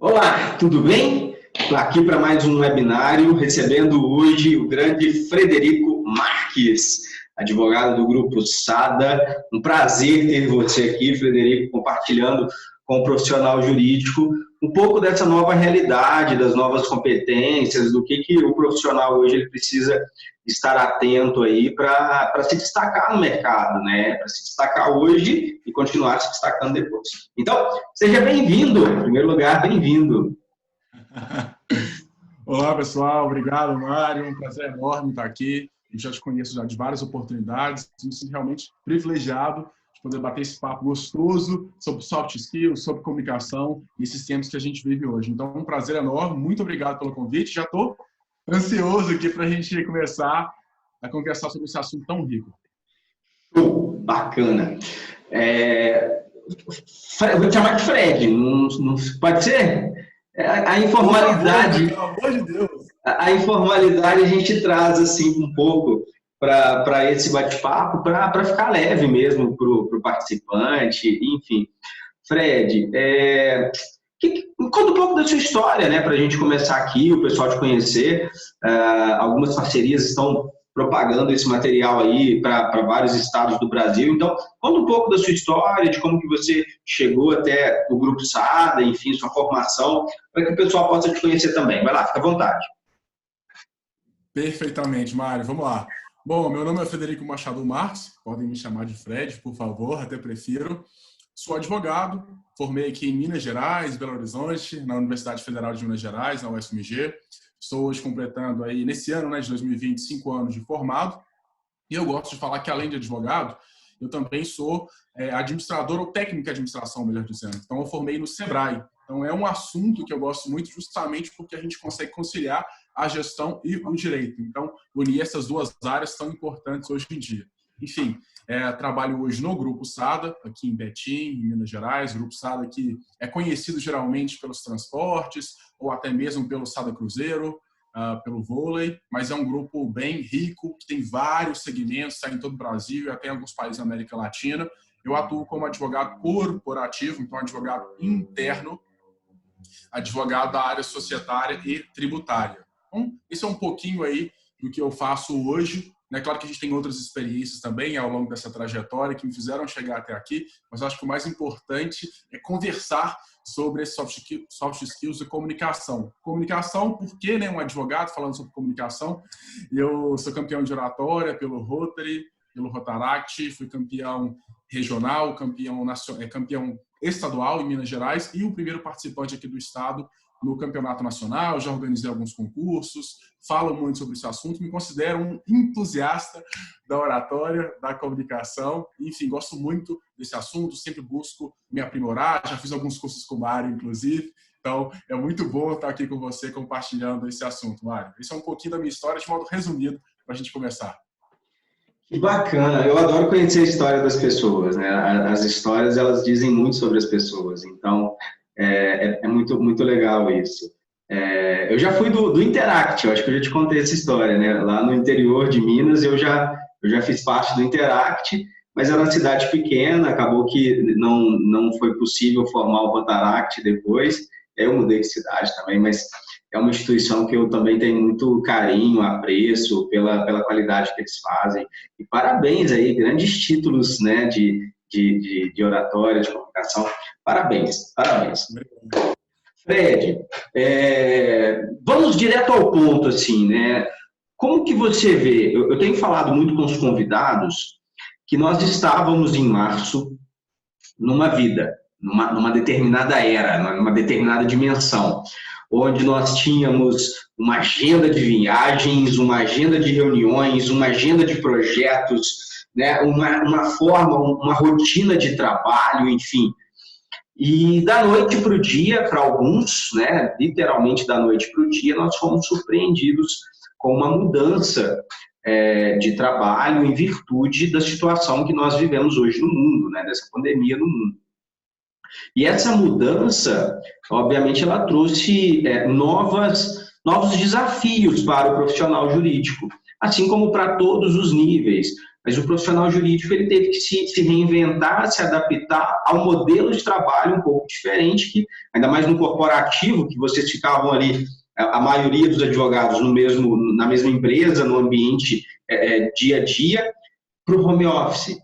Olá, tudo bem? Estou aqui para mais um webinário, recebendo hoje o grande Frederico Marques, advogado do Grupo Sada. Um prazer ter você aqui, Frederico, compartilhando com o profissional jurídico um pouco dessa nova realidade, das novas competências, do que o profissional hoje ele precisa estar atento aí para se destacar no mercado, né? Para se destacar hoje e continuar se destacando depois. Então, seja bem-vindo. Em primeiro lugar, bem-vindo. Olá, pessoal. Obrigado, Mário. Um prazer enorme estar aqui. Eu já te conheço já de várias oportunidades. Me sinto realmente privilegiado de poder bater esse papo gostoso sobre soft skills, sobre comunicação e esses tempos que a gente vive hoje. Então, um prazer enorme. Muito obrigado pelo convite. Já estou ansioso aqui para a gente começar a conversar sobre esse assunto tão rico. Bacana. Vou te chamar de Fred. Não pode ser? A informalidade... Pelo amor de Deus! A informalidade a gente traz assim um pouco para esse bate-papo, para ficar leve mesmo para o participante, enfim. Fred, conta um pouco da sua história, né, para a gente começar aqui, o pessoal te conhecer. Algumas parcerias estão propagando esse material aí para vários estados do Brasil. Então, conta um pouco da sua história, de como que você chegou até o Grupo Sada, enfim, sua formação, para que o pessoal possa te conhecer também. Vai lá, fica à vontade. Perfeitamente, Mário. Vamos lá. Bom, meu nome é Frederico Machado Marques, podem me chamar de Fred, por favor, até prefiro. Sou advogado, formei aqui em Minas Gerais, Belo Horizonte, na Universidade Federal de Minas Gerais, na UFMG. Estou hoje completando aí, nesse ano, né, de 2020, 5 anos de formado. E eu gosto de falar que, além de advogado, eu também sou administrador ou técnico de administração, melhor dizendo. Então, eu formei no Sebrae. Então, é um assunto que eu gosto muito justamente porque a gente consegue conciliar a gestão e o direito. Então, unir essas duas áreas tão importantes hoje em dia. Enfim, trabalho hoje no Grupo Sada, aqui em Betim, em Minas Gerais. O Grupo Sada que é conhecido geralmente pelos transportes ou até mesmo pelo Sada Cruzeiro, pelo vôlei, mas é um grupo bem rico, que tem vários segmentos, está em todo o Brasil e até em alguns países da América Latina. Eu atuo como advogado corporativo, então advogado interno, advogado da área societária e tributária. Então, esse é um pouquinho aí do que eu faço hoje. É claro que a gente tem outras experiências também ao longo dessa trajetória que me fizeram chegar até aqui, mas eu acho que o mais importante é conversar sobre esse soft skills e comunicação. Comunicação, por que, né, um advogado falando sobre comunicação? Eu sou campeão de oratória pelo Rotary, pelo Rotaract, fui campeão regional, campeão estadual em Minas Gerais e o primeiro participante aqui do estado no campeonato nacional. Já organizei alguns concursos, falo muito sobre esse assunto, me considero um entusiasta da oratória, da comunicação, enfim, gosto muito desse assunto, sempre busco me aprimorar, já fiz alguns cursos com o Mário, inclusive, então é muito bom estar aqui com você compartilhando esse assunto, Mário. Isso é um pouquinho da minha história, de modo resumido, para a gente começar. Que bacana, eu adoro conhecer a história das pessoas, né? As histórias, elas dizem muito sobre as pessoas, então é muito, muito legal isso. Eu já fui do Interact, eu acho que eu já te contei essa história, né? Lá no interior de Minas, eu já fiz parte do Interact, mas era uma cidade pequena, acabou que não foi possível formar o Rotaract depois. Eu mudei de cidade também, mas é uma instituição que eu também tenho muito carinho, apreço pela qualidade que eles fazem. E parabéns aí, grandes títulos, né, de oratória, de comunicação. Parabéns, parabéns. Fred, vamos direto ao ponto, assim, né? Como que você vê? Eu tenho falado muito com os convidados que nós estávamos em março numa vida, numa determinada era, numa determinada dimensão, onde nós tínhamos uma agenda de viagens, uma agenda de reuniões, uma agenda de projetos, né? uma rotina de trabalho, enfim. E da noite para o dia, para alguns, né, literalmente da noite para o dia, nós fomos surpreendidos com uma mudança de trabalho em virtude da situação que nós vivemos hoje no mundo, né, dessa pandemia no mundo. E essa mudança, obviamente, ela trouxe novos desafios para o profissional jurídico. assim como para todos os níveis. Mas o profissional jurídico ele teve que se reinventar, se adaptar ao modelo de trabalho um pouco diferente, que, ainda mais no corporativo, que vocês ficavam ali, a maioria dos advogados na mesma empresa, no ambiente dia a dia, para o home office.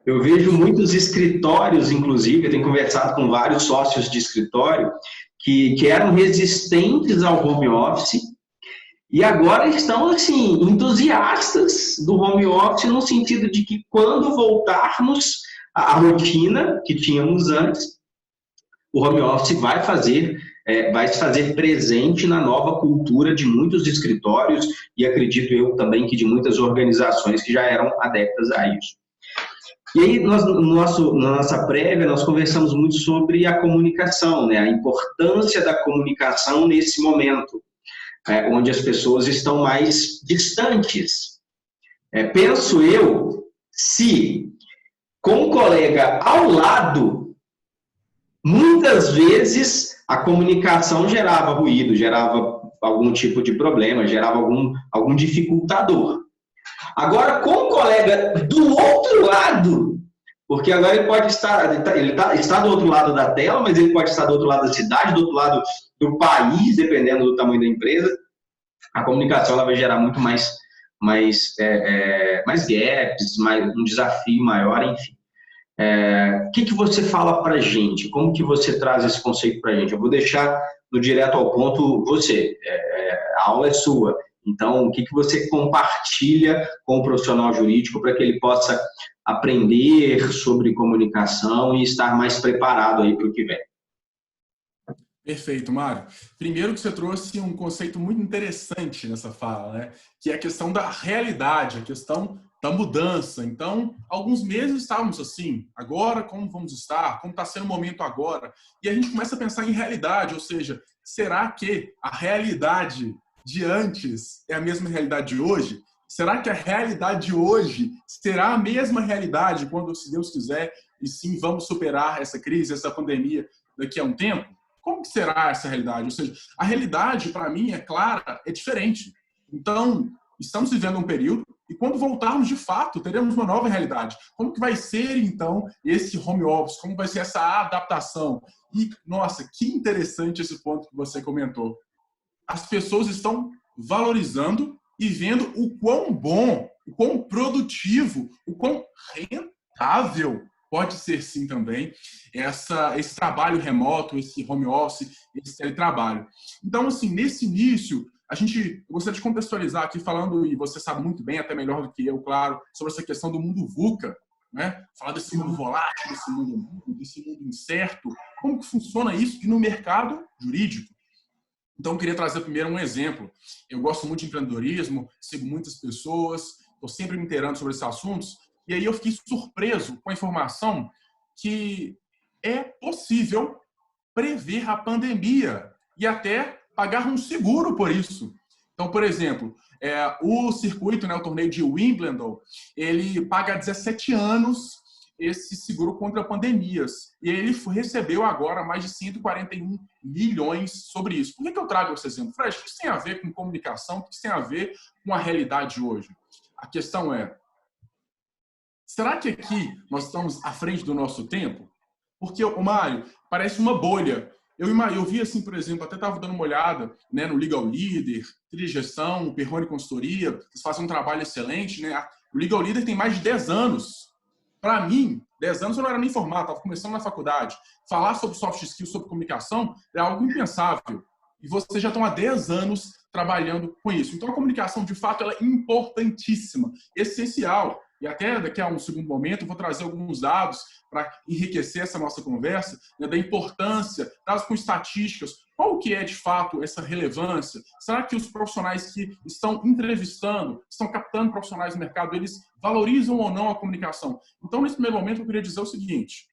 Eu vejo muitos escritórios, inclusive, eu tenho conversado com vários sócios de escritório, que eram resistentes ao home office, e agora estão, assim, entusiastas do home office, no sentido de que quando voltarmos à rotina que tínhamos antes, o home office vai se fazer presente na nova cultura de muitos escritórios e acredito eu também que de muitas organizações que já eram adeptas a isso. E aí, na nossa prévia, nós conversamos muito sobre a comunicação, né? A importância da comunicação nesse momento, onde as pessoas estão mais distantes. Penso eu, se com um colega ao lado, muitas vezes a comunicação gerava ruído, gerava algum tipo de problema, gerava algum dificultador. Agora, com um colega do outro lado, porque agora ele pode estar, está do outro lado da tela, mas ele pode estar do outro lado da cidade, do outro lado do país, dependendo do tamanho da empresa, a comunicação ela vai gerar muito mais gaps, um desafio maior, enfim. O que você fala para a gente? Como que você traz esse conceito para a gente? Eu vou deixar no direto ao ponto você. A aula é sua. Então, o que você compartilha com o profissional jurídico para que ele possa aprender sobre comunicação e estar mais preparado aí para o que vem? Perfeito, Mário. Primeiro que você trouxe um conceito muito interessante nessa fala, né? Que é a questão da realidade, a questão da mudança. Então, alguns meses estávamos assim, agora como vamos estar? Como está sendo o momento agora? E a gente começa a pensar em realidade, ou seja, será que a realidade de antes é a mesma realidade de hoje? Será que a realidade de hoje será a mesma realidade quando, se Deus quiser, e sim, vamos superar essa crise, essa pandemia daqui a um tempo? Como que será essa realidade? Ou seja, a realidade, para mim, é clara, é diferente. Então, estamos vivendo um período e quando voltarmos, de fato, teremos uma nova realidade. Como que vai ser, então, esse home office? Como vai ser essa adaptação? E, nossa, que interessante esse ponto que você comentou. As pessoas estão valorizando e vendo o quão bom, o quão produtivo, o quão rentável pode ser sim também esse trabalho remoto, esse home office, esse teletrabalho. Então, assim, nesse início, eu gostaria de contextualizar aqui falando, e você sabe muito bem, até melhor do que eu, claro, sobre essa questão do mundo VUCA, né? Falar desse mundo volátil, desse mundo incerto, como que funciona isso e no mercado jurídico. Então, eu queria trazer primeiro um exemplo. Eu gosto muito de empreendedorismo, sigo muitas pessoas, estou sempre me inteirando sobre esses assuntos, e aí eu fiquei surpreso com a informação que é possível prever a pandemia e até pagar um seguro por isso. Então, por exemplo, o circuito, né, o torneio de Wimbledon, ele paga há 17 anos esse seguro contra pandemias. E ele recebeu agora mais de 141 milhões sobre isso. Por que eu trago esse exemplo? Fred, o que isso tem a ver com comunicação? O que isso tem a ver com a realidade hoje? A questão é, será que aqui nós estamos à frente do nosso tempo? Porque, Mário, parece uma bolha. Eu vi assim, por exemplo, até estava dando uma olhada, né, no Legal Leader, Trigestão, Perrone Consultoria, eles fazem um trabalho excelente, né? O Legal Leader tem mais de 10 anos. Para mim, 10 anos eu não era nem formado, estava começando na faculdade. Falar sobre soft skills, sobre comunicação, é algo impensável. E vocês já estão há 10 anos trabalhando com isso. Então, a comunicação, de fato, ela é importantíssima, essencial. E até daqui a um segundo momento eu vou trazer alguns dados para enriquecer essa nossa conversa, né, da importância, dados com estatísticas, qual que é de fato essa relevância? Será que os profissionais que estão entrevistando, estão captando profissionais no mercado, eles valorizam ou não a comunicação? Então, nesse primeiro momento, eu queria dizer o seguinte: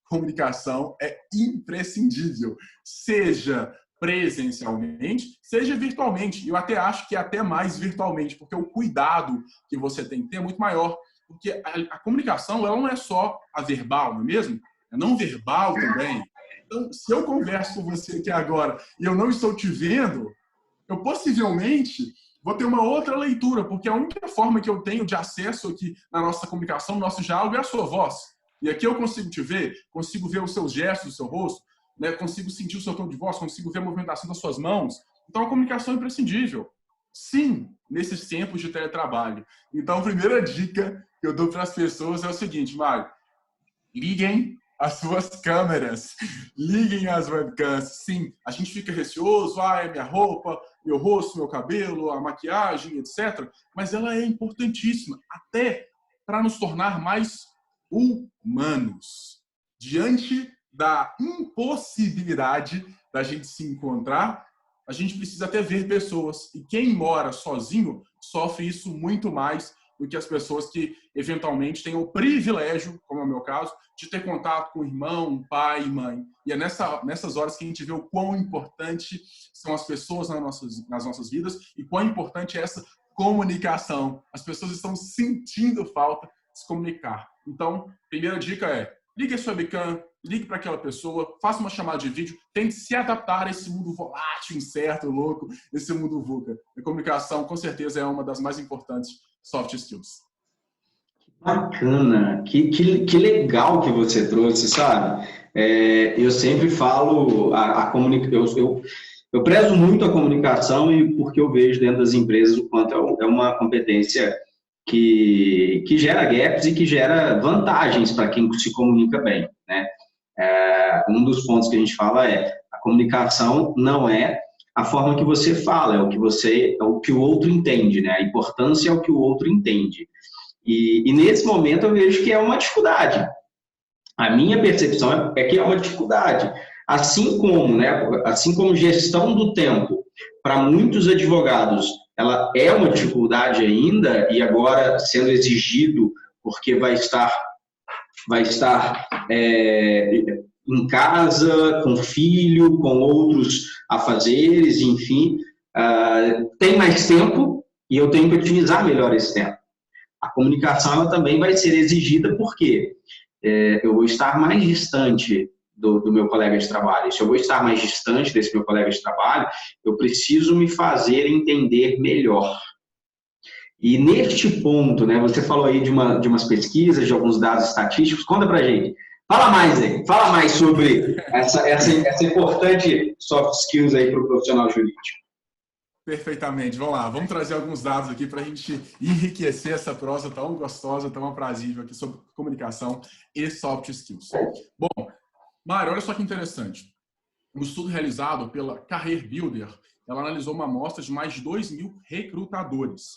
comunicação é imprescindível, seja presencialmente, seja virtualmente. Eu até acho que é até mais virtualmente, porque o cuidado que você tem que ter é muito maior. Porque a comunicação, ela não é só a verbal, não é mesmo? É não verbal também. Então, se eu converso com você aqui agora e eu não estou te vendo, eu possivelmente vou ter uma outra leitura, porque a única forma que eu tenho de acesso aqui na nossa comunicação, no nosso diálogo, é a sua voz. E aqui eu consigo te ver, consigo ver os seus gestos, o seu rosto, né? Consigo sentir o seu tom de voz, consigo ver a movimentação das suas mãos. Então, a comunicação é imprescindível. Sim, nesses tempos de teletrabalho. Então, a primeira dica que eu dou para as pessoas é o seguinte, Mário: liguem as suas câmeras, liguem as webcams. Sim, a gente fica receoso, é minha roupa, meu rosto, meu cabelo, a maquiagem, etc. Mas ela é importantíssima, até para nos tornar mais humanos. Diante da impossibilidade da gente se encontrar, a gente precisa até ver pessoas. E quem mora sozinho sofre isso muito mais do que as pessoas que, eventualmente, têm o privilégio, como é o meu caso, de ter contato com irmão, pai e mãe. E é nessas horas que a gente vê o quão importante são as pessoas nas nossas vidas e quão importante é essa comunicação. As pessoas estão sentindo falta de se comunicar. Então, primeira dica é: ligue a sua webcam, ligue para aquela pessoa, faça uma chamada de vídeo, tente se adaptar a esse mundo volátil, incerto, louco, esse mundo VUCA. A comunicação, com certeza, é uma das mais importantes soft skills. Bacana, que legal que você trouxe, sabe? Eu sempre falo, eu prezo muito a comunicação e porque eu vejo dentro das empresas o quanto é uma competência que gera gaps e que gera vantagens para quem se comunica bem, né? Um dos pontos que a gente fala é: a comunicação não é a forma que você fala, é o que o outro entende, né? A importância é o que o outro entende. E nesse momento eu vejo que é uma dificuldade. A minha percepção é que é uma dificuldade. Assim como, né, assim como gestão do tempo, para muitos advogados, ela é uma dificuldade ainda, e agora sendo exigido, porque vai estar em casa, com filho, com outros afazeres, enfim, tem mais tempo e eu tenho que otimizar melhor esse tempo. A comunicação ela também vai ser exigida porque eu vou estar mais distante do meu colega de trabalho. Se eu vou estar mais distante desse meu colega de trabalho, eu preciso me fazer entender melhor. E neste ponto, né, você falou aí de umas pesquisas, de alguns dados estatísticos. Conta pra gente. Fala mais aí. Fala mais sobre essa importante soft skills aí para o profissional jurídico. Perfeitamente. Vamos lá. Vamos trazer alguns dados aqui para a gente enriquecer essa prosa tão gostosa, tão aprazível aqui sobre comunicação e soft skills. Bom, Mário, olha só que interessante. Um estudo realizado pela Career Builder, ela analisou uma amostra de mais de 2.000 recrutadores.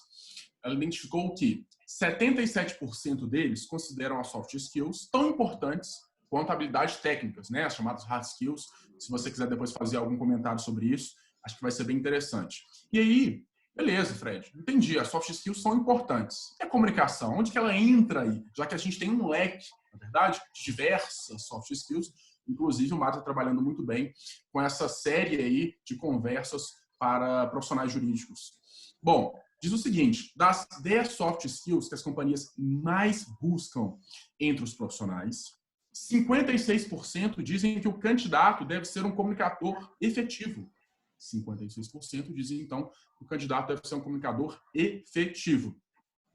Ela identificou que 77% deles consideram as soft skills tão importantes quanto habilidades técnicas, né? As chamadas hard skills. Se você quiser depois fazer algum comentário sobre isso, acho que vai ser bem interessante. E aí, beleza, Fred, entendi, as soft skills são importantes. E a comunicação, onde que ela entra aí? Já que a gente tem um leque, na verdade, de diversas soft skills, inclusive o Mário está trabalhando muito bem com essa série aí de conversas para profissionais jurídicos. Bom, diz o seguinte: das 10 soft skills que as companhias mais buscam entre os profissionais, 56% dizem que o candidato deve ser um comunicador efetivo. 56% dizem, então, que o candidato deve ser um comunicador efetivo.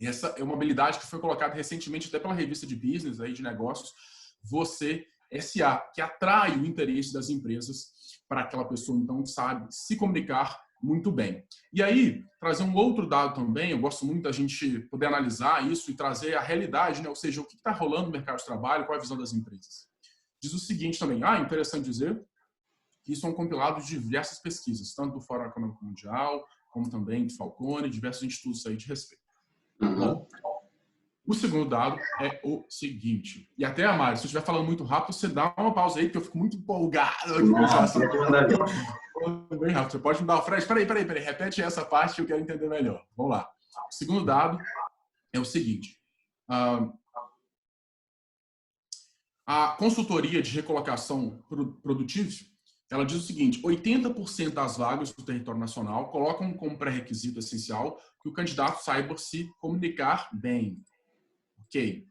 Essa é uma habilidade que foi colocada recentemente até pela revista de business, aí, de negócios, Você SA, que atrai o interesse das empresas para aquela pessoa, então, que sabe se comunicar muito bem. E aí, trazer um outro dado também, eu gosto muito da gente poder analisar isso e trazer a realidade, né? Ou seja, o que está rolando no mercado de trabalho, qual é a visão das empresas. Diz o seguinte também, interessante dizer, que isso é um compilado de diversas pesquisas, tanto do Fórum Econômico Mundial, como também de Falcone, diversos institutos aí de respeito. Bom, o segundo dado é o seguinte, e até, Mário, se eu estiver falando muito rápido, você dá uma pausa aí, porque eu fico muito empolgado aqui com esse assunto. Bem rápido, você pode me dar o Fred, peraí, repete essa parte que eu quero entender melhor. Vamos lá. O segundo dado é o seguinte, a consultoria de recolocação produtiva, ela diz o seguinte: 80% das vagas do território nacional colocam como pré-requisito essencial que o candidato saiba se comunicar bem. Ok?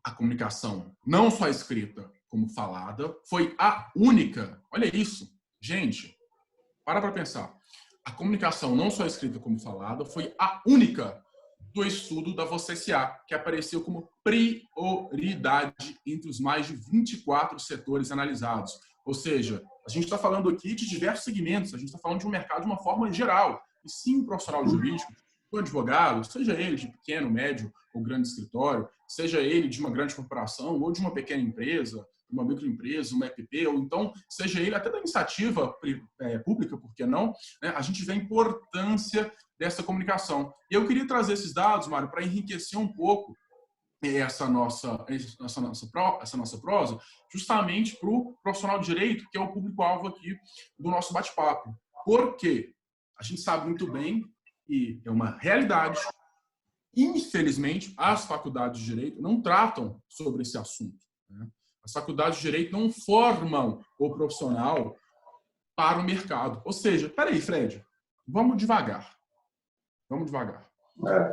A comunicação, não só escrita como falada, foi a única. Olha isso. Gente, para pensar. A comunicação, não só escrita como falada, foi a única do estudo da VocSA, que apareceu como prioridade entre os mais de 24 setores analisados. Ou seja, a gente está falando aqui de diversos segmentos, a gente está falando de um mercado de uma forma geral. E sim, o profissional jurídico, o advogado, seja ele de pequeno, médio ou grande escritório, seja ele de uma grande corporação ou de uma pequena empresa, uma microempresa, uma EPP, ou então seja ele até da iniciativa pública, por que não, né? A gente vê a importância dessa comunicação. E eu queria trazer esses dados, Mário, para enriquecer um pouco essa nossa prosa, justamente para o profissional de direito, que é o público-alvo aqui do nosso bate-papo. Porque a gente sabe muito bem, e é uma realidade, infelizmente, as faculdades de direito não tratam sobre esse assunto, né? As faculdades de direito não formam o profissional para o mercado. Ou seja, peraí, Fred, vamos devagar. Vamos devagar.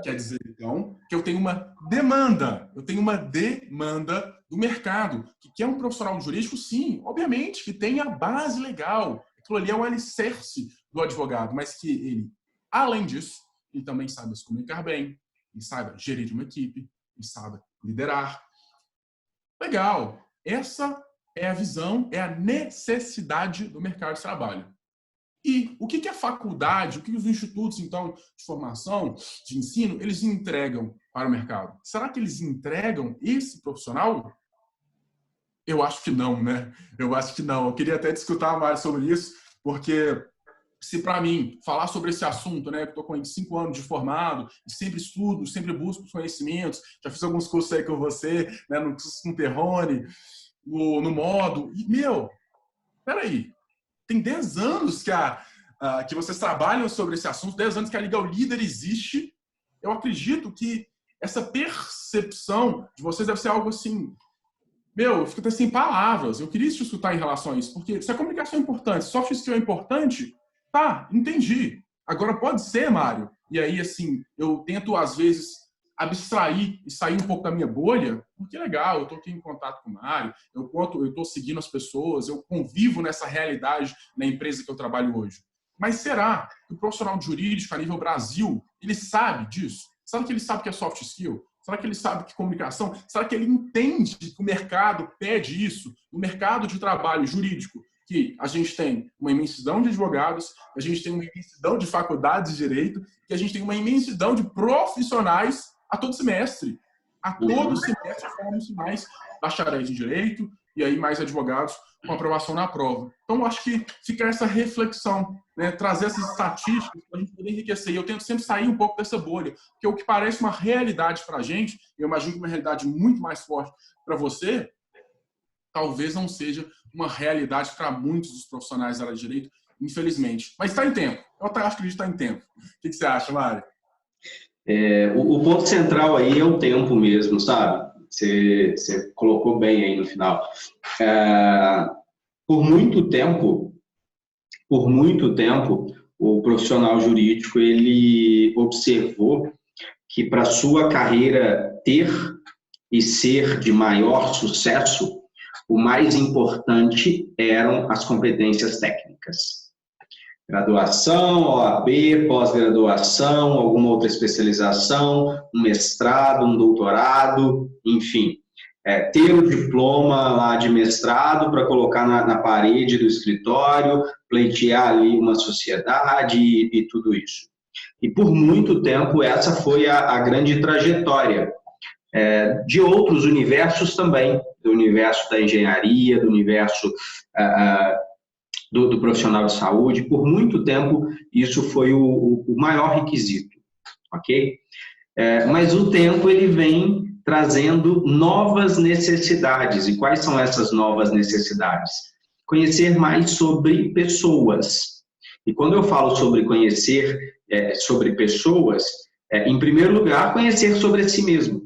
Quer dizer, então, que eu tenho uma demanda. Eu tenho uma demanda do mercado, que quer um profissional jurídico, sim, obviamente, que tenha a base legal. Aquilo ali é o alicerce do advogado, mas que ele, além disso, ele também saiba se comunicar bem, ele saiba gerir uma equipe, ele saiba liderar. Legal. Essa é a visão, é a necessidade do mercado de trabalho. E o que a faculdade, o que os institutos, então, de formação, de ensino, eles entregam para o mercado? Será que eles entregam esse profissional? Eu acho que não, né? Eu acho que não. Eu queria até discutir mais sobre isso, porque se para mim falar sobre esse assunto, né, que estou com 5 anos de formado, e sempre estudo, sempre busco os conhecimentos, já fiz alguns cursos aí com você, né, no curso com Perrone, no Modo, e, peraí, tem 10 anos que vocês trabalham sobre esse assunto, 10 anos que a Legal Líder existe. Eu acredito que essa percepção de vocês deve ser algo assim, eu fico até sem palavras. Eu queria te escutar em relação a isso, porque se a comunicação é importante, soft skill é importante, tá, entendi. Agora pode ser, Mário, e aí assim, eu tento às vezes abstrair e sair um pouco da minha bolha, porque legal, eu estou aqui em contato com o Mário, eu estou seguindo as pessoas, eu convivo nessa realidade na empresa que eu trabalho hoje. Mas será que o profissional jurídico a nível Brasil, ele sabe disso? Será que ele sabe que é soft skill? Será que ele sabe que comunicação? Será que ele entende que o mercado pede isso? No mercado de trabalho jurídico, que a gente tem uma imensidão de advogados, a gente tem uma imensidão de faculdades de direito, que a gente tem uma imensidão de profissionais a todo semestre. A todo semestre formam-se mais bacharéis em direito e aí mais advogados com aprovação na prova. Então, eu acho que fica essa reflexão, né? Trazer essas estatísticas para a gente poder enriquecer. E eu tento sempre sair um pouco dessa bolha, porque o que parece uma realidade para a gente, eu imagino que uma realidade muito mais forte para você, talvez não seja uma realidade para muitos dos profissionais da área de direito, infelizmente. Mas está em tempo. Eu acho que está em tempo. O que você acha, Mário? O ponto central aí é o tempo mesmo, sabe? Você colocou bem aí no final. Por muito tempo, o profissional jurídico ele observou que para sua carreira ter e ser de maior sucesso, o mais importante eram as competências técnicas. Graduação, OAB, pós-graduação, alguma outra especialização, um mestrado, um doutorado, enfim. Ter o diploma lá de mestrado para colocar na parede do escritório, pleitear ali uma sociedade e tudo isso. E por muito tempo essa foi a grande trajetória de outros universos também, do universo da engenharia, do universo do profissional de saúde. Por muito tempo isso foi o maior requisito, ok? Mas o tempo ele vem trazendo novas necessidades. E quais são essas novas necessidades? Conhecer mais sobre pessoas. E quando eu falo sobre conhecer sobre pessoas, em primeiro lugar, conhecer sobre si mesmo.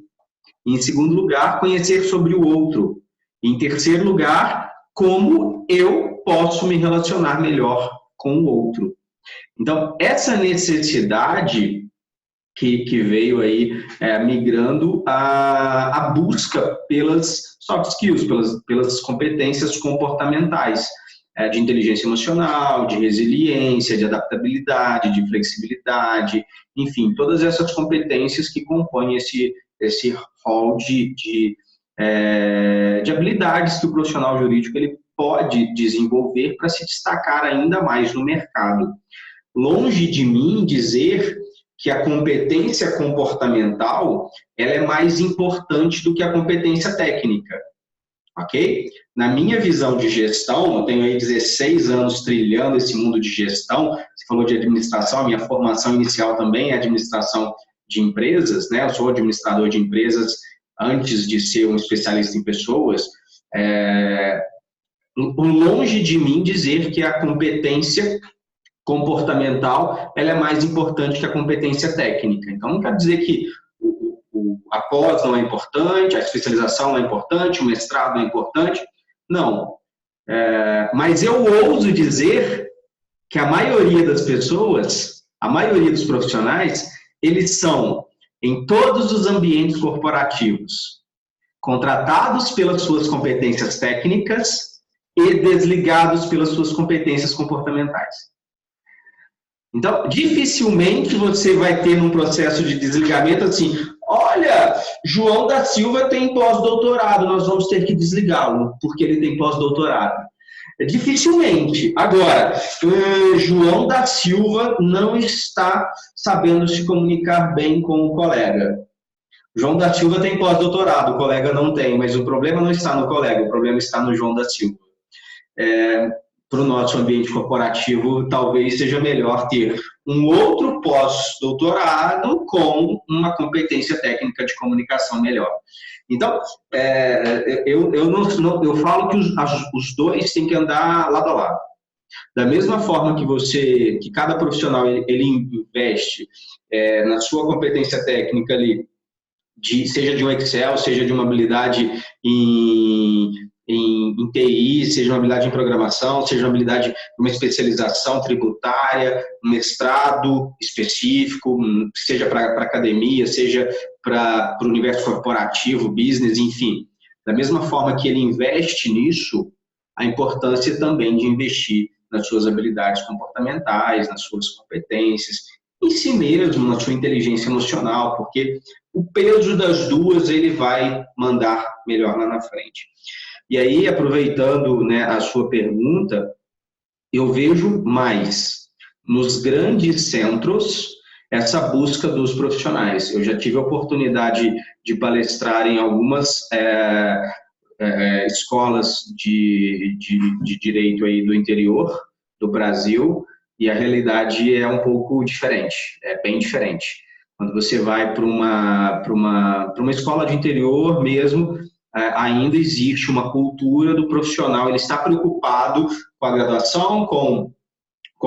Em segundo lugar, conhecer sobre o outro. Em terceiro lugar, como eu posso me relacionar melhor com o outro. Então, essa necessidade que veio aí migrando a busca pelas soft skills, pelas competências comportamentais. de inteligência emocional, de resiliência, de adaptabilidade, de flexibilidade, enfim, todas essas competências que compõem esse rol de habilidades que o profissional jurídico ele pode desenvolver para se destacar ainda mais no mercado. Longe de mim dizer que a competência comportamental ela é mais importante do que a competência técnica, ok? Na minha visão de gestão, eu tenho aí 16 anos trilhando esse mundo de gestão, você falou de administração, a minha formação inicial também é administração de empresas, né? Eu sou administrador de empresas antes de ser um especialista em pessoas. Longe de mim dizer que a competência comportamental ela é mais importante que a competência técnica. Então, não quer dizer que a pós não é importante, a especialização não é importante, o mestrado não é importante. Não. Mas eu ouso dizer que a maioria das pessoas, a maioria dos profissionais, eles são, em todos os ambientes corporativos, contratados pelas suas competências técnicas e desligados pelas suas competências comportamentais. Então, dificilmente você vai ter num processo de desligamento assim, olha, João da Silva tem pós-doutorado, nós vamos ter que desligá-lo, porque ele tem pós-doutorado. Dificilmente. Agora, João da Silva não está sabendo se comunicar bem com o colega. João da Silva tem pós-doutorado, o colega não tem, mas o problema não está no colega, o problema está no João da Silva. Para o nosso ambiente corporativo, talvez seja melhor ter um outro pós-doutorado com uma competência técnica de comunicação melhor. Então, eu falo que os dois têm que andar lado a lado. Da mesma forma que cada profissional ele investe na sua competência técnica ali, seja de um Excel, seja de uma habilidade em TI, seja uma habilidade em programação, seja uma habilidade, uma especialização tributária, um mestrado específico, seja para academia, seja para o universo corporativo, business, enfim. Da mesma forma que ele investe nisso, a importância também de investir nas suas habilidades comportamentais, nas suas competências, em si mesmo, na sua inteligência emocional, porque o peso das duas ele vai mandar melhor lá na frente. E aí, aproveitando, né, a sua pergunta, eu vejo mais nos grandes centros essa busca dos profissionais. Eu já tive a oportunidade de palestrar em algumas escolas de direito aí do interior do Brasil e a realidade é um pouco diferente, é bem diferente. Quando você vai para uma escola de interior mesmo, ainda existe uma cultura do profissional, ele está preocupado com a graduação, com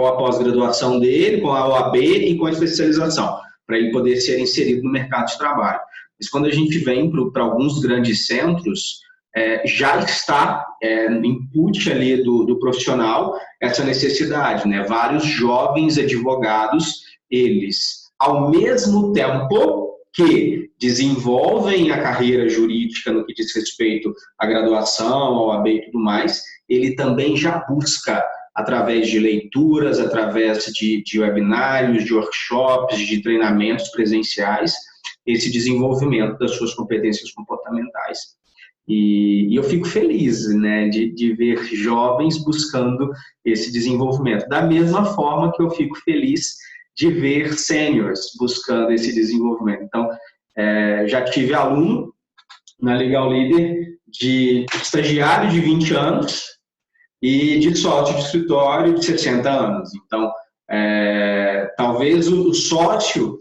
a pós-graduação dele, com a OAB e com a especialização, para ele poder ser inserido no mercado de trabalho. Mas quando a gente vem para alguns grandes centros, já está no input ali do profissional essa necessidade, né? Vários jovens advogados, eles, ao mesmo tempo que desenvolvem a carreira jurídica no que diz respeito à graduação, ao OAB e tudo mais, ele também já busca, através de leituras, através de webinários, de workshops, de treinamentos presenciais, esse desenvolvimento das suas competências comportamentais. E eu fico feliz, né, de ver jovens buscando esse desenvolvimento. Da mesma forma que eu fico feliz de ver seniors buscando esse desenvolvimento. Então, já tive aluno na Legal Leader de estagiário de 20 anos e de sócio de escritório de 60 anos. Então, talvez o sócio,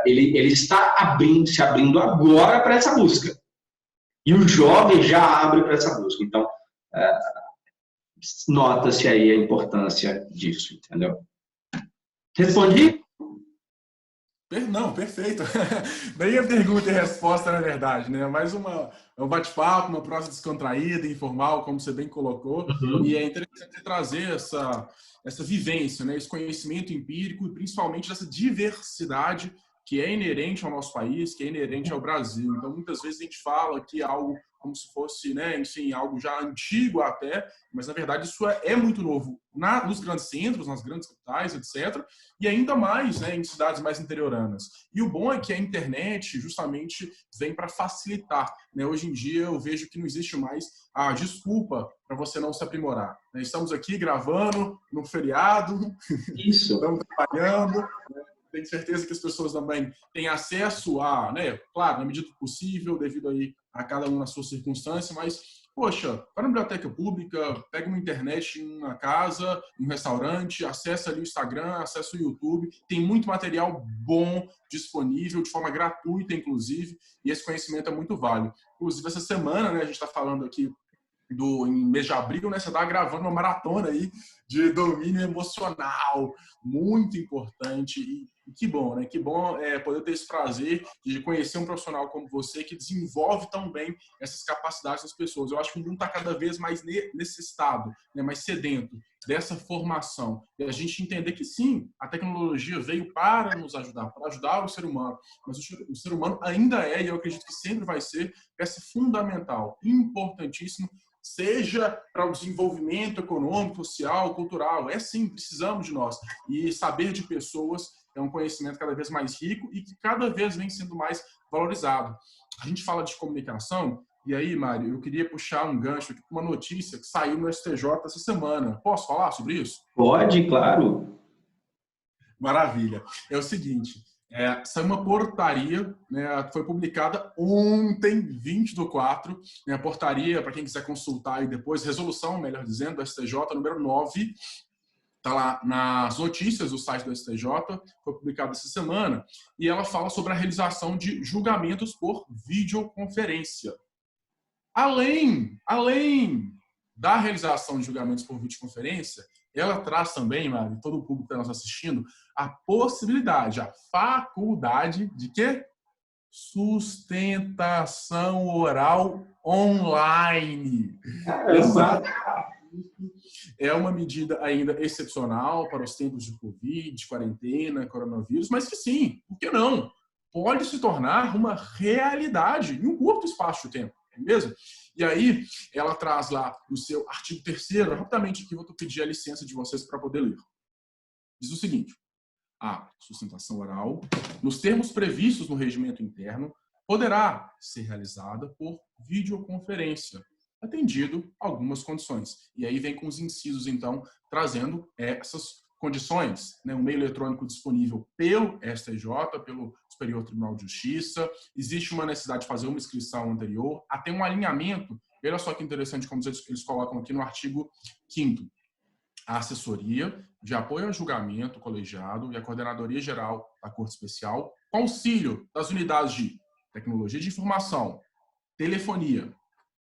ele está se abrindo agora para essa busca. E o jovem já abre para essa busca. Então, nota-se aí a importância disso, entendeu? Respondi? Não, perfeito. Daí a pergunta e resposta, na verdade, né? Mais um bate-papo, uma prosa descontraída, informal, como você bem colocou. Uhum. E é interessante trazer essa vivência, né? Esse conhecimento empírico e principalmente essa diversidade que é inerente ao nosso país, que é inerente ao Brasil. Então, muitas vezes a gente fala que algo como se fosse, né, enfim, algo já antigo até, mas na verdade isso é muito novo nos grandes centros, nas grandes capitais, etc. E ainda mais, né, em cidades mais interioranas. E o bom é que a internet justamente vem para facilitar, né? Hoje em dia eu vejo que não existe mais a desculpa para você não se aprimorar, né? Estamos aqui gravando no feriado, Isso. estamos trabalhando, né? Tenho certeza que as pessoas também têm acesso a, né, claro, na medida do possível, devido aí a cada um na sua circunstância, mas, poxa, vai na biblioteca pública, pega uma internet em uma casa, em um restaurante, acessa ali o Instagram, acessa o YouTube, tem muito material bom disponível, de forma gratuita, inclusive, e esse conhecimento é muito válido. Inclusive, essa semana, né, a gente está falando aqui em mês de abril, né, você está gravando uma maratona aí de domínio emocional, muito importante, e que bom, né? Que bom poder ter esse prazer de conhecer um profissional como você que desenvolve tão bem essas capacidades das pessoas. Eu acho que o mundo está cada vez mais nesse estado, né, mais sedento dessa formação. E a gente entender que sim, a tecnologia veio para nos ajudar, para ajudar o ser humano, mas o ser humano ainda é, e eu acredito que sempre vai ser, peça fundamental, importantíssimo, seja para o desenvolvimento econômico, social, cultural. É sim, precisamos de nós. E saber de pessoas é um conhecimento cada vez mais rico e que cada vez vem sendo mais valorizado. A gente fala de comunicação, e aí, Mário, eu queria puxar um gancho aqui com uma notícia que saiu no STJ essa semana. Posso falar sobre isso? Pode, claro. Maravilha. É o seguinte, saiu uma portaria, né, foi publicada ontem, 20/4, né, a portaria, para quem quiser consultar aí depois, resolução, melhor dizendo, do STJ, número 9, está lá nas notícias do site do STJ, foi publicada essa semana, e ela fala sobre a realização de julgamentos por videoconferência. Além da realização de julgamentos por videoconferência, ela traz também, Mari, todo o público que está nos assistindo, a possibilidade, a faculdade de quê? Sustentação oral online. Exato. É uma medida ainda excepcional para os tempos de Covid, quarentena, coronavírus, mas que sim, por que não? Pode se tornar uma realidade em um curto espaço de tempo, não é mesmo? E aí, ela traz lá no seu artigo 3º, rapidamente aqui, vou pedir a licença de vocês para poder ler. Diz o seguinte: a sustentação oral, nos termos previstos no regimento interno, poderá ser realizada por videoconferência, atendido algumas condições. E aí vem com os incisos, então, trazendo essas condições, né? Um meio eletrônico disponível pelo STJ, pelo Superior Tribunal de Justiça, existe uma necessidade de fazer uma inscrição anterior, até um alinhamento, olha só que interessante como eles colocam aqui no artigo 5º, a assessoria de apoio ao julgamento colegiado e a coordenadoria geral da Corte Especial, com auxílio das unidades de tecnologia de informação, telefonia,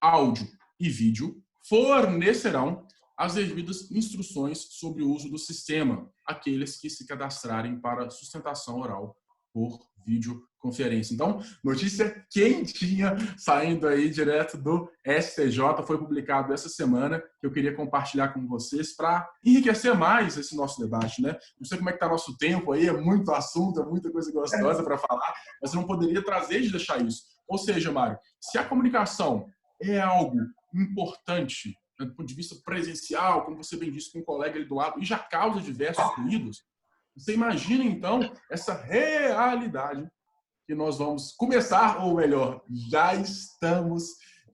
áudio e vídeo, fornecerão as devidas instruções sobre o uso do sistema, aqueles que se cadastrarem para sustentação oral por videoconferência. Então, notícia quentinha saindo aí direto do STJ, foi publicado essa semana, que eu queria compartilhar com vocês para enriquecer mais esse nosso debate, né? Não sei como é que está nosso tempo aí, é muito assunto, é muita coisa gostosa para falar, mas eu não poderia trazer de deixar isso. Ou seja, Mário, se a comunicação é algo importante, né, do ponto de vista presencial, como você bem disse, com um colega ali do lado, e já causa diversos ruídos, você imagina, então, essa realidade que nós vamos começar, ou melhor, já estamos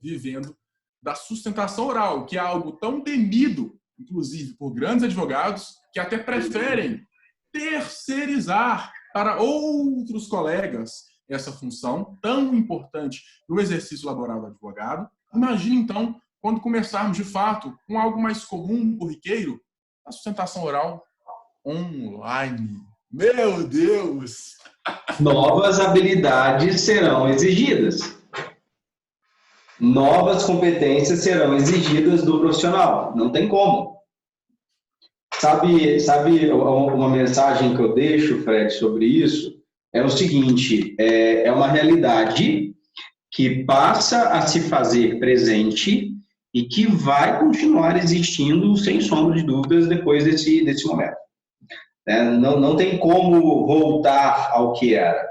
vivendo, da sustentação oral, que é algo tão temido, inclusive por grandes advogados, que até preferem terceirizar para outros colegas essa função tão importante no exercício laboral do advogado. Imagine, então, quando começarmos, de fato, com algo mais comum, corriqueiro, a sustentação oral online. Meu Deus! Novas habilidades serão exigidas. Novas competências serão exigidas do profissional. Não tem como. Sabe uma mensagem que eu deixo, Fred, sobre isso? É o seguinte, é uma realidade que passa a se fazer presente e que vai continuar existindo, sem sombra de dúvidas, depois desse momento. Não tem como voltar ao que era.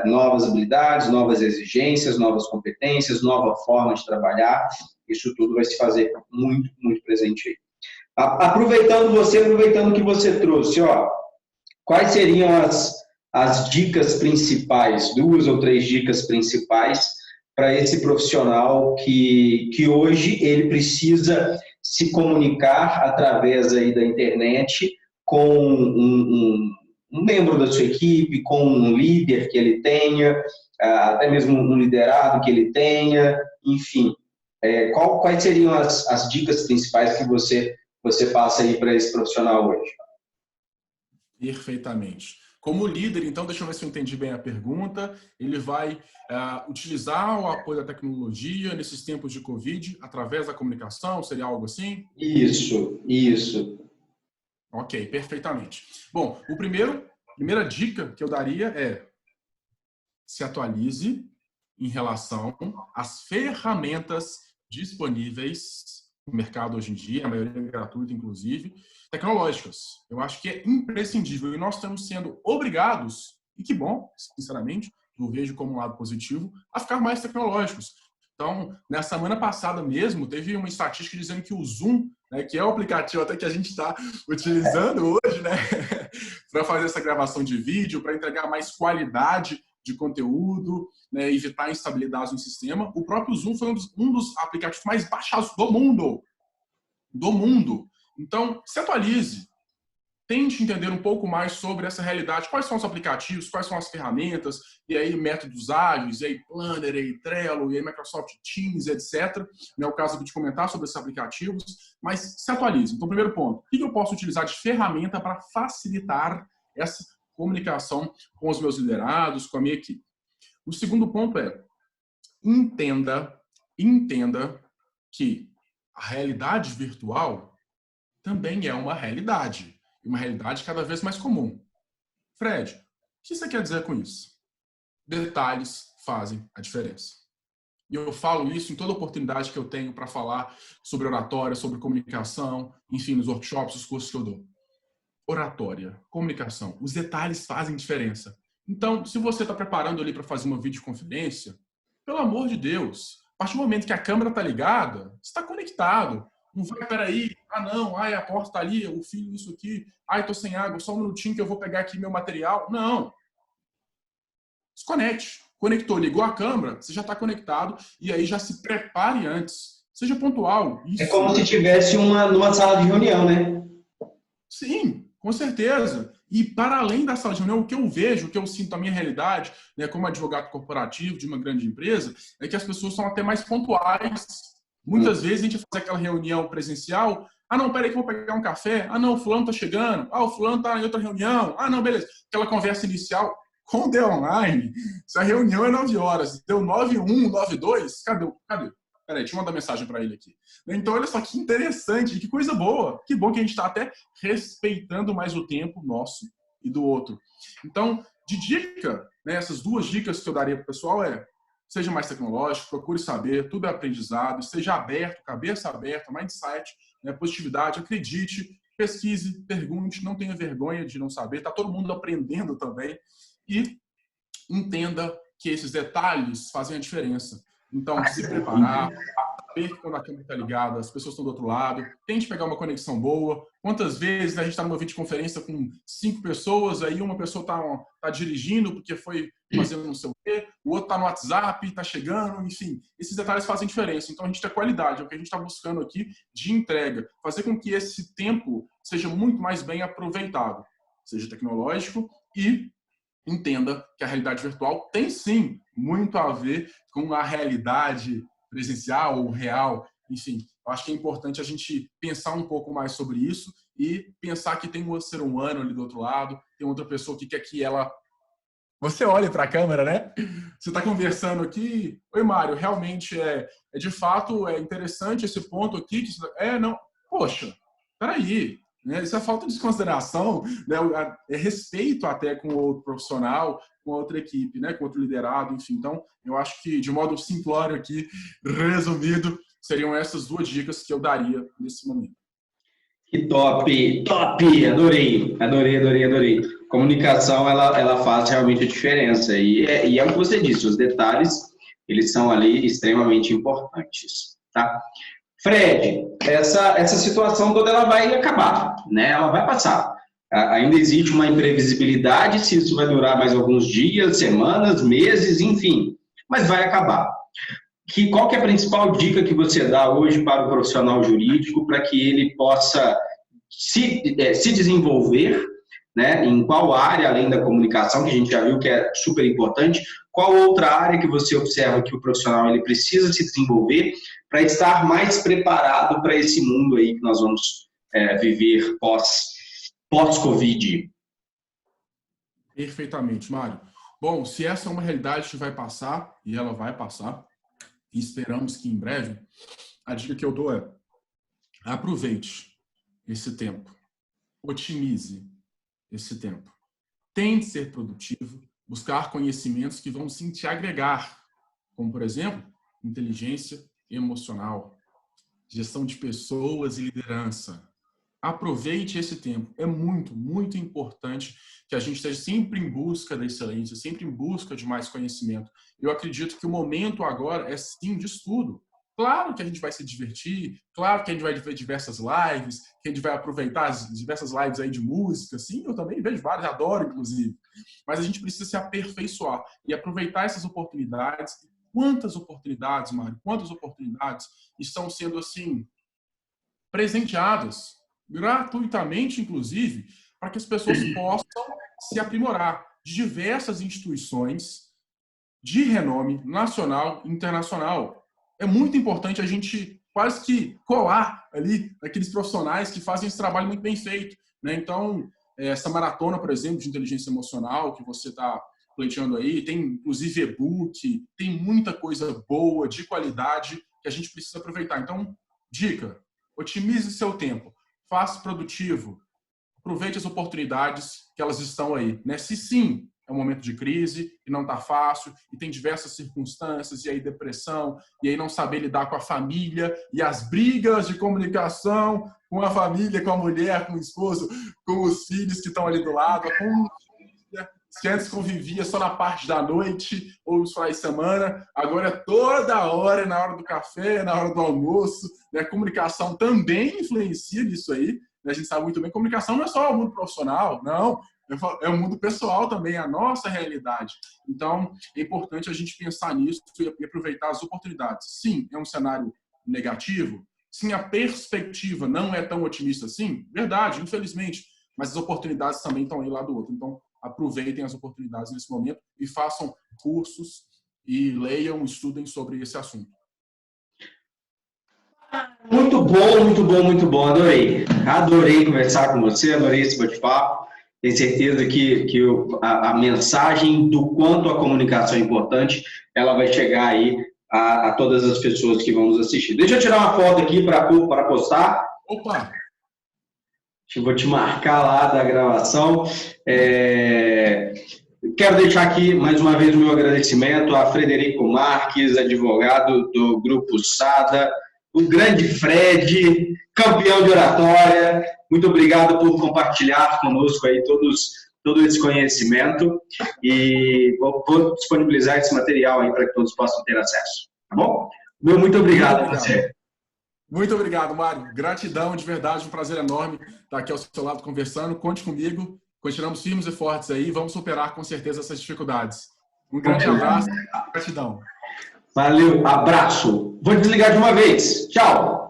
novas habilidades, novas exigências, novas competências, nova forma de trabalhar. Isso tudo vai se fazer muito, muito presente aí. Aproveitando o que você trouxe, quais seriam as dicas principais, 2 ou 3 dicas principais para esse profissional que hoje ele precisa se comunicar através aí da internet com um membro da sua equipe, com um líder que ele tenha, até mesmo um liderado que ele tenha, enfim. Quais seriam as dicas principais que você passa aí para esse profissional hoje? Perfeitamente. Como líder, então, deixa eu ver se eu entendi bem a pergunta. Ele vai utilizar o apoio da tecnologia nesses tempos de Covid através da comunicação? Seria algo assim? Isso. Ok, perfeitamente. Bom, primeira dica que eu daria é se atualize em relação às ferramentas disponíveis no mercado hoje em dia, a maioria é gratuita, inclusive, tecnológicas. Eu acho que é imprescindível e nós estamos sendo obrigados, e que bom, sinceramente, eu vejo como um lado positivo, a ficar mais tecnológicos. Então, na semana passada mesmo, teve uma estatística dizendo que o Zoom, né, que é o aplicativo até que a gente está utilizando hoje, né, para fazer essa gravação de vídeo, para entregar mais qualidade de conteúdo, né, evitar instabilidades no sistema. O próprio Zoom foi um dos aplicativos mais baixados do mundo. Então, se atualize. Tente entender um pouco mais sobre essa realidade. Quais são os aplicativos, quais são as ferramentas, e aí métodos ágeis, e aí Planner, e aí Trello, e aí Microsoft Teams, etc. Não é o caso aqui de comentar sobre esses aplicativos, mas se atualize. Então, primeiro ponto, o que eu posso utilizar de ferramenta para facilitar essa comunicação com os meus liderados, com a minha equipe? O segundo ponto é, entenda que a realidade virtual também é uma realidade cada vez mais comum. Fred, o que você quer dizer com isso? Detalhes fazem a diferença. E eu falo isso em toda oportunidade que eu tenho para falar sobre oratória, sobre comunicação, enfim, nos workshops, os cursos que eu dou. Oratória, comunicação, os detalhes fazem diferença. Então, se você está preparando ali para fazer uma videoconferência, pelo amor de Deus, a partir do momento que a câmera está ligada, você está conectado. Não vai, peraí, não, a porta está ali, o fio, isso aqui, estou sem água, só um minutinho que eu vou pegar aqui meu material. Não. Desconecte. Conectou, ligou a câmera, você já está conectado e aí já se prepare antes. Seja pontual. Isso. É como se tivesse numa sala de reunião, né? Sim, com certeza. E para além da sala de reunião, o que eu vejo, o que eu sinto, a minha realidade, né, como advogado corporativo de uma grande empresa, é que as pessoas são até mais pontuais. Muitas vezes a gente faz aquela reunião presencial, não, peraí que eu vou pegar um café, não, o fulano tá chegando, o fulano tá em outra reunião, não, beleza. Aquela conversa inicial, com o The Online, se a reunião é 9 horas, deu 9h01, 9h02, cadê? Peraí, deixa eu mandar mensagem para ele aqui. Então, olha só que interessante, que coisa boa. Que bom que a gente está até respeitando mais o tempo nosso e do outro. Então, de dica, né, essas 2 dicas que eu daria para o pessoal é: seja mais tecnológico, procure saber, tudo é aprendizado, esteja aberto, cabeça aberta, mindset, né, positividade, acredite, pesquise, pergunte, não tenha vergonha de não saber, está todo mundo aprendendo também. E entenda que esses detalhes fazem a diferença. Então, se preparar, saber que quando a câmera está ligada, as pessoas estão do outro lado, tente pegar uma conexão boa. Quantas vezes a gente está numa videoconferência com 5 pessoas, aí uma pessoa está dirigindo porque foi fazendo não sei o quê, o outro está no WhatsApp, está chegando, enfim. Esses detalhes fazem diferença. Então, a gente tem qualidade, é o que a gente está buscando aqui de entrega. Fazer com que esse tempo seja muito mais bem aproveitado, seja tecnológico e entenda que a realidade virtual tem sim muito a ver com a realidade presencial ou real. Enfim, eu acho que é importante a gente pensar um pouco mais sobre isso e pensar que tem um ser humano ali do outro lado, tem outra pessoa que quer que ela... Você olhe para a câmera, né? Você está conversando aqui. Oi, Mário, realmente de fato é interessante esse ponto aqui. Não. Poxa, peraí. Né? Isso é falta de consideração, né? É respeito até com outro profissional, com outra equipe, né? Com outro liderado, enfim. Então, eu acho que, de modo simplório aqui, resumido, seriam essas 2 dicas que eu daria nesse momento. Que top, top, adorei, adorei, adorei, adorei. Comunicação, ela faz realmente a diferença. E é o que você disse, os detalhes, eles são ali extremamente importantes, tá? Fred, essa situação toda ela vai acabar, né? Ela vai passar. Ainda existe uma imprevisibilidade se isso vai durar mais alguns dias, semanas, meses, enfim, mas vai acabar. Qual que é a principal dica que você dá hoje para o profissional jurídico para que ele possa se desenvolver, né? Em qual área, além da comunicação, que a gente já viu que é super importante, qual outra área que você observa que o profissional ele precisa se desenvolver para estar mais preparado para esse mundo aí que nós vamos viver pós-Covid? Perfeitamente, Mário. Bom, se essa é uma realidade que vai passar, e ela vai passar, e esperamos que em breve, a dica que eu dou é: aproveite esse tempo, otimize esse tempo, tente ser produtivo, buscar conhecimentos que vão sim te agregar, como, por exemplo, inteligência emocional, gestão de pessoas e liderança. Aproveite esse tempo. É muito, muito importante que a gente esteja sempre em busca da excelência, sempre em busca de mais conhecimento. Eu acredito que o momento agora é sim de estudo. Claro que a gente vai se divertir, claro que a gente vai ver diversas lives, que a gente vai aproveitar as diversas lives aí de música, sim, eu também vejo várias, adoro inclusive. Mas a gente precisa se aperfeiçoar e aproveitar essas oportunidades. Quantas oportunidades, Mário, quantas oportunidades estão sendo assim presenteadas gratuitamente, inclusive, para que as pessoas possam se aprimorar de diversas instituições de renome nacional e internacional. É muito importante a gente quase que colar ali aqueles profissionais que fazem esse trabalho muito bem feito, né? Então, essa maratona, por exemplo, de inteligência emocional que você está pleiteando aí, tem inclusive e-book, tem muita coisa boa, de qualidade, que a gente precisa aproveitar. Então, dica: otimize seu tempo, faça produtivo, aproveite as oportunidades que elas estão aí, né? Se sim, é um momento de crise e não está fácil, e tem diversas circunstâncias, e aí depressão, e aí não saber lidar com a família, e as brigas de comunicação com a família, com a mulher, com o esposo, com os filhos que estão ali do lado, com que antes convivia só na parte da noite ou os finais de semana, agora é toda hora, na hora do café, na hora do almoço, né? A comunicação também influencia nisso aí, né? A gente sabe muito bem, comunicação não é só o mundo profissional, não, é o mundo pessoal também, a nossa realidade. Então, é importante a gente pensar nisso e aproveitar as oportunidades. Sim, é um cenário negativo, sim, a perspectiva não é tão otimista assim, verdade, infelizmente, mas as oportunidades também estão aí lá do outro. Então, aproveitem as oportunidades nesse momento e façam cursos e leiam, estudem sobre esse assunto. Muito bom, muito bom, muito bom. Adorei. Adorei conversar com você, adorei esse bate-papo. Tenho certeza que a mensagem do quanto a comunicação é importante, ela vai chegar aí a todas as pessoas que vão nos assistir. Deixa eu tirar uma foto aqui para postar. Opa! Vou te marcar lá da gravação. Quero deixar aqui, mais uma vez, o meu agradecimento a Frederico Marques, advogado do Grupo Sada, o grande Fred, campeão de oratória. Muito obrigado por compartilhar conosco aí todo esse conhecimento e vou disponibilizar esse material aí para que todos possam ter acesso. Tá bom? Muito obrigado a você. Muito obrigado, Mário. Gratidão, de verdade, um prazer enorme estar aqui ao seu lado conversando. Conte comigo, continuamos firmes e fortes aí, vamos superar com certeza essas dificuldades. Um grande abraço, gratidão. Valeu, abraço. Vou desligar de uma vez. Tchau.